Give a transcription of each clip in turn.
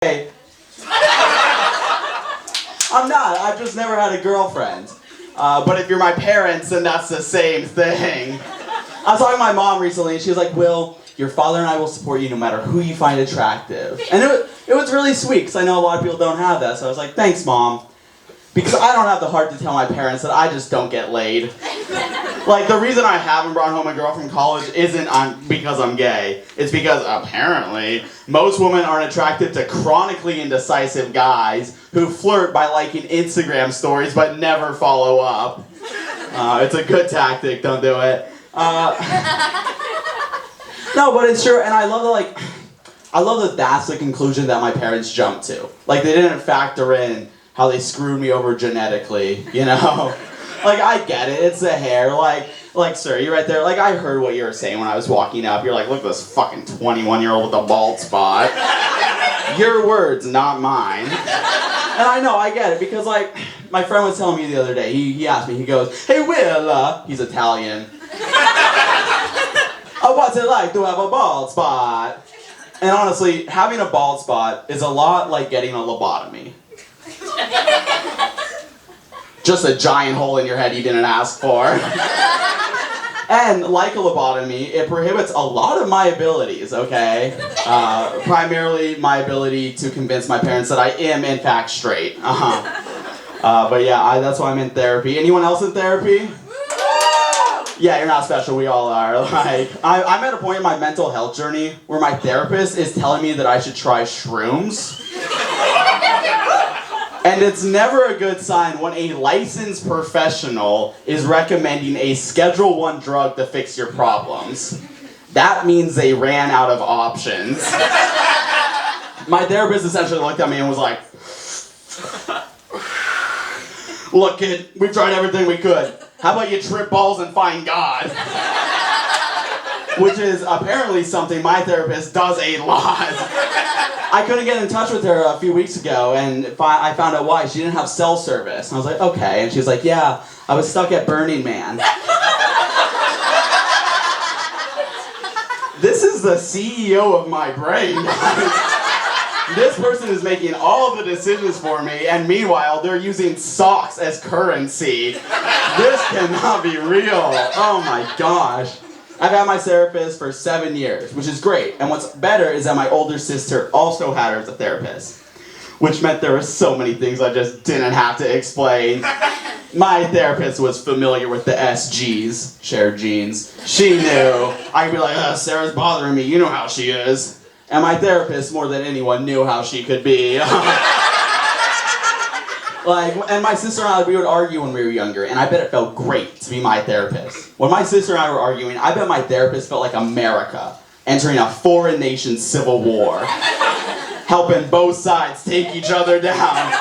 Hey. I'm not. I've just never had a girlfriend. But if you're my parents, then that's the same thing. I was talking to my mom recently, and she was like, Will, your father and I will support you no matter who you find attractive. And it was really sweet, because I know a lot of people don't have that. So I was like, thanks, Mom. Because I don't have the heart to tell my parents that I just don't get laid. Like, the reason I haven't brought home a girl from college isn't because I'm gay. It's because, apparently, most women aren't attracted to chronically indecisive guys who flirt by liking Instagram stories but never follow up. It's a good tactic, don't do it. No, but it's true, and I love that that's the conclusion that my parents jumped to. Like, they didn't factor in how they screwed me over genetically, you know? Like, I get it, it's the hair, like, sir, you're right there, like, I heard what you were saying when I was walking up, you're like, look at this fucking 21-year-old with a bald spot. Your words, not mine. And I know, I get it, because, like, my friend was telling me the other day, he asked me, he goes, hey, Will, he's Italian. Oh, what's it like to have a bald spot? And honestly, having a bald spot is a lot like getting a lobotomy. Just a giant hole in your head you didn't ask for. And like a lobotomy, it prohibits a lot of my abilities, okay? Primarily my ability to convince my parents that I am, in fact, straight. But yeah, that's why I'm in therapy. Anyone else in therapy? Yeah, you're not special, we all are. Like, I'm at a point in my mental health journey where my therapist is telling me that I should try shrooms. And it's never a good sign when a licensed professional is recommending a Schedule I drug to fix your problems. That means they ran out of options. My therapist essentially looked at me and was like, look, kid, we've tried everything we could. How about you trip balls and find God? Which is apparently something my therapist does a lot. I couldn't get in touch with her a few weeks ago, and I found out why. She didn't have cell service. And I was like, okay. And she was like, yeah, I was stuck at Burning Man. This is the CEO of my brain, guys. This person is making all of the decisions for me, and meanwhile, they're using socks as currency. This cannot be real. Oh my gosh. I've had my therapist for 7 years, which is great. And what's better is that my older sister also had her as a therapist, which meant there were so many things I just didn't have to explain. My therapist was familiar with the SGs, shared genes. She knew. I'd be like, Sarah's bothering me, you know how she is. And my therapist, more than anyone, knew how she could be. And my sister and I, we would argue when we were younger, and I bet it felt great to be my therapist. When my sister and I were arguing, I bet my therapist felt like America entering a foreign nation's civil war, helping both sides take each other down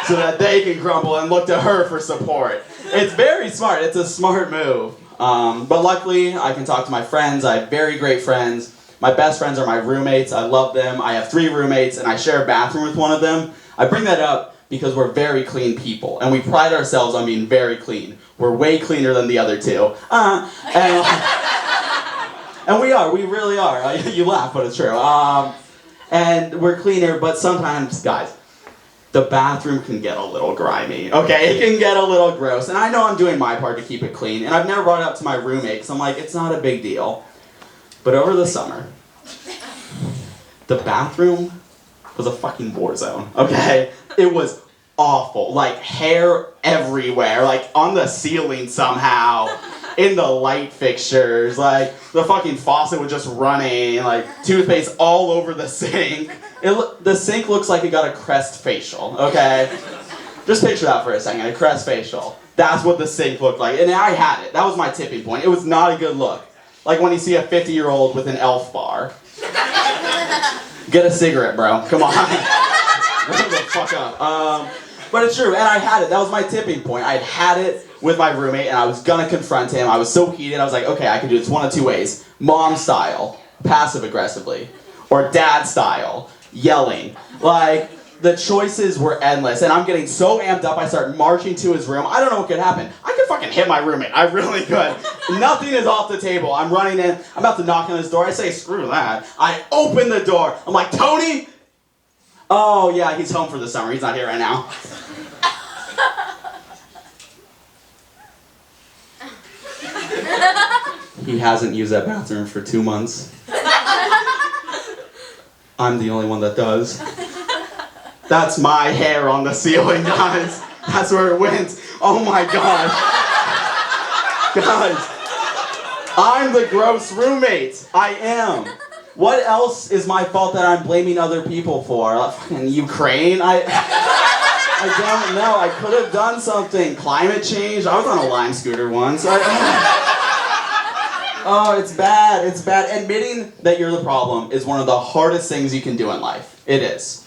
so that they can crumble and look to her for support. It's very smart. It's a smart move. But luckily, I can talk to my friends. I have very great friends. My best friends are my roommates. I love them. I have 3 roommates, and I share a bathroom with one of them. I bring that up because we're very clean people, and we pride ourselves on being very clean. We're way cleaner than the other 2. And we are, we really are. You laugh, but it's true. And we're cleaner, but sometimes, guys, the bathroom can get a little grimy, okay? It can get a little gross, and I know I'm doing my part to keep it clean, and I've never brought it up to my roommate, because I'm like, it's not a big deal. But over the summer, the bathroom was a fucking war zone, okay? It was awful. Like, hair everywhere, like, on the ceiling somehow, in the light fixtures, like, the fucking faucet was just running, like, toothpaste all over the sink. The sink looks like it got a Crest facial, okay? Just picture that for a second, a Crest facial. That's what the sink looked like, and I had it. That was my tipping point. It was not a good look. Like when you see a 50-year-old with an Elf bar. Get a cigarette, bro. Come on. Wake the fuck up. But it's true, and I had it. That was my tipping point. I had it with my roommate, and I was gonna confront him. I was so heated. I was like, okay, I can do this one of 2 ways. Mom style, passive-aggressively, or dad style, yelling. Like, the choices were endless, and I'm getting so amped up, I start marching to his room. I don't know what could happen. I could fucking hit my roommate. I really could. Nothing is off the table. I'm running in. I'm about to knock on his door. I say, screw that. I open the door. I'm like, Tony, Oh, yeah, he's home for the summer. He's not here right now. He hasn't used that bathroom for 2 months. I'm the only one that does. That's my hair on the ceiling, guys. That's where it went. Oh my gosh. Guys, I'm the gross roommate. I am. What else is my fault that I'm blaming other people for? Fucking Ukraine? I don't know. I could have done something. Climate change? I was on a Lime scooter once. Oh, it's bad. It's bad. Admitting that you're the problem is one of the hardest things you can do in life. It is.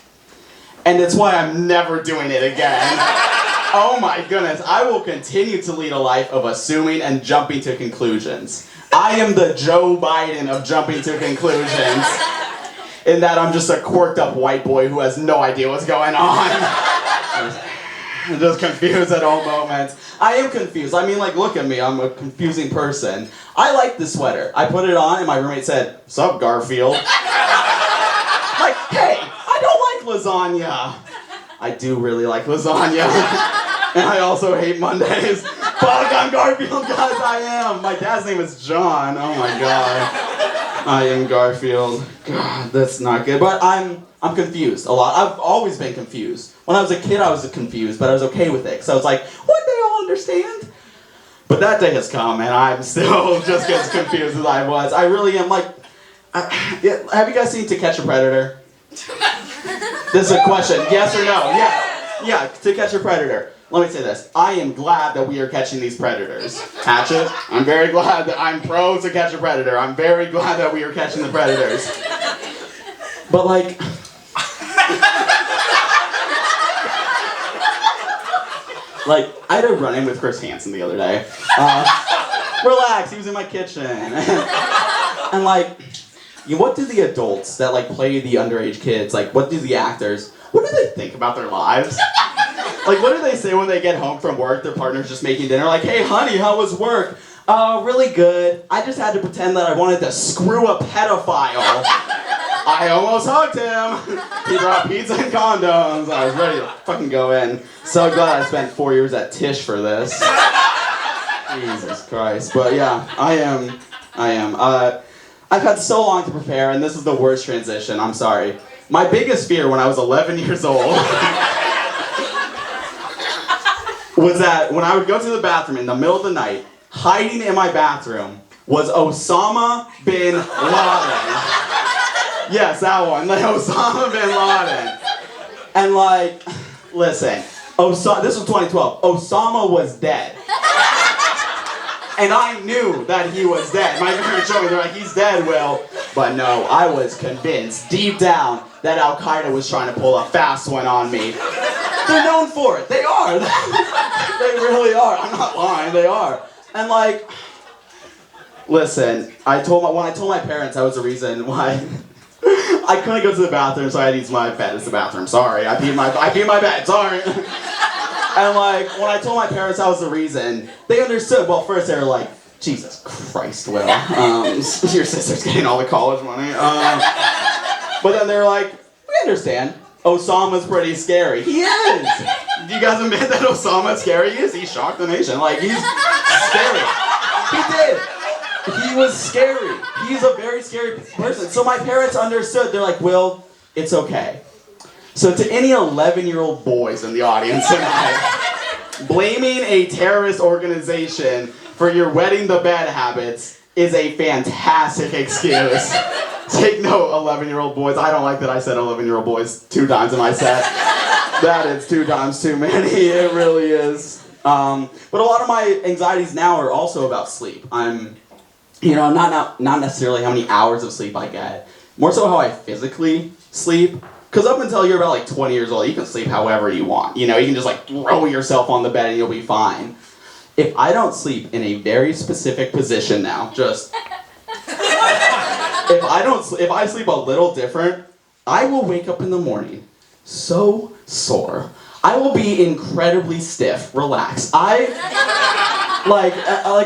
And it's why I'm never doing it again. Oh my goodness. I will continue to lead a life of assuming and jumping to conclusions. I am the Joe Biden of jumping to conclusions. In that I'm just a quirked up white boy who has no idea what's going on. I'm just confused at all moments. I am confused. I mean, like, look at me. I'm a confusing person. I like this sweater. I put it on and my roommate said, "Sup, Garfield?" Like, hey, I don't like lasagna. I do really like lasagna. And I also hate Mondays. Fuck, I'm Garfield, guys, I am. My dad's name is John. Oh my god. I am Garfield. God, that's not good. But I'm confused a lot. I've always been confused. When I was a kid, I was confused, but I was okay with it. Because I was like, one day I'll understand. But that day has come, and I'm still just as confused as I was. I really am. Like, have you guys seen To Catch a Predator? This is a question. Yes or no? Yeah, To Catch a Predator. Let me say this. I am glad that we are catching these predators. Hatchet, I'm very glad that I'm pro To Catch a Predator. I'm very glad that we are catching the predators. But like... like, I had a run-in with Chris Hansen the other day. Relax, he was in my kitchen. And like, what do the adults that like play the underage kids, like what do the actors, what do they think about their lives? Like, what do they say when they get home from work? Their partner's just making dinner. Like, hey, honey, how was work? Really good. I just had to pretend that I wanted to screw a pedophile. I almost hugged him. He brought pizza and condoms. I was ready to fucking go in. So glad I spent 4 years at Tisch for this. Jesus Christ. But yeah, I am. I've had so long to prepare, and this is the worst transition. I'm sorry. My biggest fear when I was 11 years old was that when I would go to the bathroom in the middle of the night, hiding in my bathroom was Osama bin Laden. Yes, that one. Like Osama bin Laden. And like, listen, this was 2012. Osama was dead. And I knew that he was dead. My parents showed me, they're like, he's dead, Will. But no, I was convinced deep down that Al-Qaeda was trying to pull a fast one on me. They're known for it. They are. They really are. I'm not lying. They are. And like, listen, when I told my parents that was the reason why I couldn't go to the bathroom, so I had to use my bed as the bathroom. Sorry, I peed in my bed. Sorry. And like, when I told my parents that was the reason, they understood. Well, first they were like, Jesus Christ, Will. Your sister's getting all the college money. But then they were like, we understand. Osama's pretty scary. He is! Do you guys admit that Osama's scary? He is. He shocked the nation. Like, he's scary. He did. He was scary. He's a very scary person. So my parents understood. They're like, Will, it's okay. So to any 11-year-old boys in the audience tonight, blaming a terrorist organization for your wetting the bed habits is a fantastic excuse. Take note, 11-year-old boys. I don't like that I said 11-year-old boys 2 times in my set. That is 2 times too many. It really is. But a lot of my anxieties now are also about sleep. I'm not necessarily how many hours of sleep I get. More so how I physically sleep. Because up until you're about like 20 years old, you can sleep however you want. You know, you can just like throw yourself on the bed and you'll be fine. If I sleep in a very specific position now, just... If I sleep a little different, I will wake up in the morning so sore. I will be incredibly stiff. Relax. Like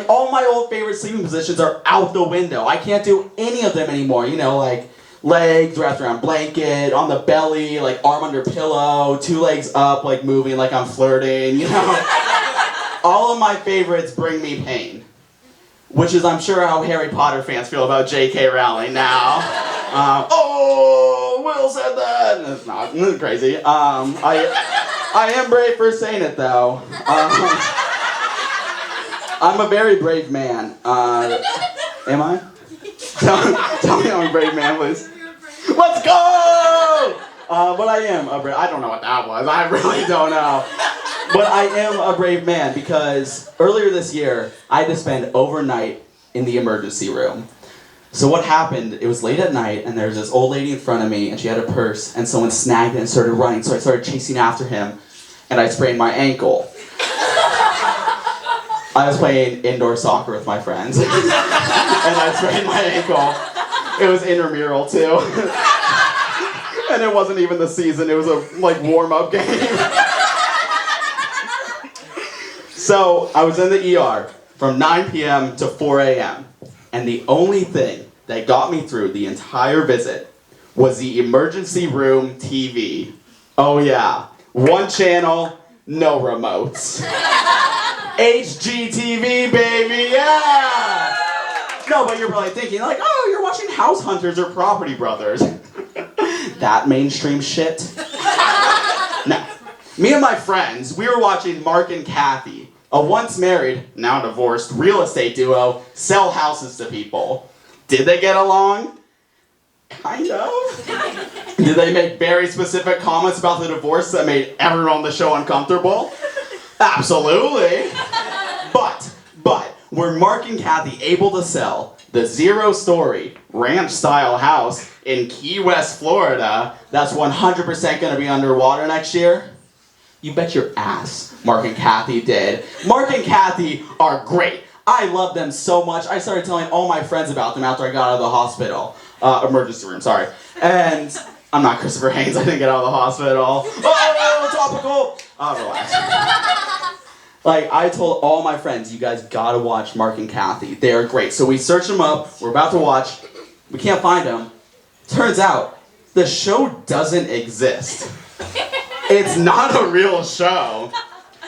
all my old favorite sleeping positions are out the window. I can't do any of them anymore. You know, like legs wrapped around blanket, on the belly, like arm under pillow, 2 legs up, like moving like I'm flirting, you know? All of my favorites bring me pain. Which is, I'm sure, how Harry Potter fans feel about J.K. Rowling now. Oh, Will said that! It's not crazy. I am brave for saying it, though. I'm a very brave man. Am I? Tell me I'm a brave man, please. Let's go! But I am a brave... I don't know what that was. I really don't know. But I am a brave man because earlier this year, I had to spend overnight in the emergency room. So what happened, it was late at night, and there was this old lady in front of me, and she had a purse, and someone snagged it and started running, so I started chasing after him, and I sprained my ankle. I was playing indoor soccer with my friends, and I sprained my ankle. It was intramural, too. And it wasn't even the season, it was a, warm-up game. So, I was in the ER from 9 p.m. to 4 a.m. And the only thing that got me through the entire visit was the emergency room TV. Oh yeah, 1 channel, no remotes. HGTV, baby, yeah! No, but you're probably thinking like, oh, you're watching House Hunters or Property Brothers. That mainstream shit? No. Me and my friends, we were watching Mark and Kathy, a once married, now divorced, real estate duo, sell houses to people. Did they get along? Kind of. Did they make very specific comments about the divorce that made everyone on the show uncomfortable? Absolutely. But, were Mark and Kathy able to sell the 0-story, ranch-style house in Key West, Florida that's 100% going to be underwater next year? You bet your ass Mark and Kathy did. Mark and Kathy are great. I love them so much. I started telling all my friends about them after I got out of the hospital. Emergency room, sorry. And I'm not Christopher Haynes. I didn't get out of the hospital. Oh, topical. Relax. I told all my friends, you guys gotta watch Mark and Kathy. They are great. So we searched them up. We're about to watch. We can't find them. Turns out, the show doesn't exist. It's not a real show.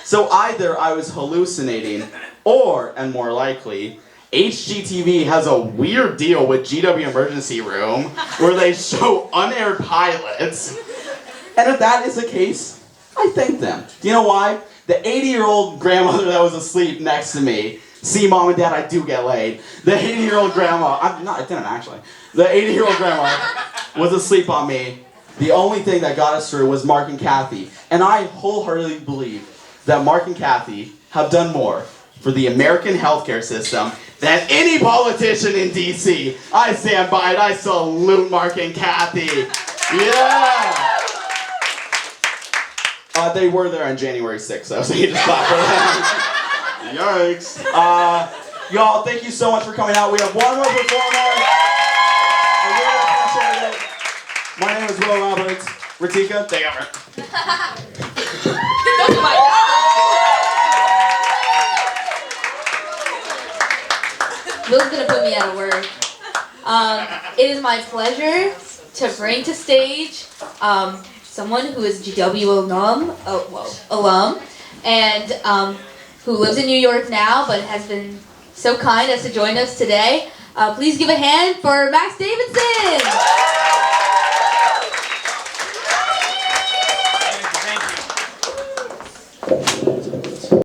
So either I was hallucinating, or, and more likely, HGTV has a weird deal with GW Emergency Room where they show unaired pilots. And if that is the case, I thank them. Do you know why? The 80-year-old grandmother that was asleep next to me, see, Mom and Dad, I do get laid. The 80-year-old grandma, I didn't actually. The 80-year-old grandma was asleep on me. The only thing that got us through was Mark and Kathy. And I wholeheartedly believe that Mark and Kathy have done more for the American healthcare system than any politician in D.C. I stand by it. I salute Mark and Kathy. Yeah! They were there on January 6th, though, so you just clap for them. Yikes. Y'all, thank you so much for coming out. We have one more performer. I really appreciate it. My name is Will Roberts. Ratika, take over. Oh my God. Will's gonna put me out of work. It is my pleasure to bring to stage someone who is GW alum, and who lives in New York now, but has been so kind as to join us today. Please give a hand for Max Davidson.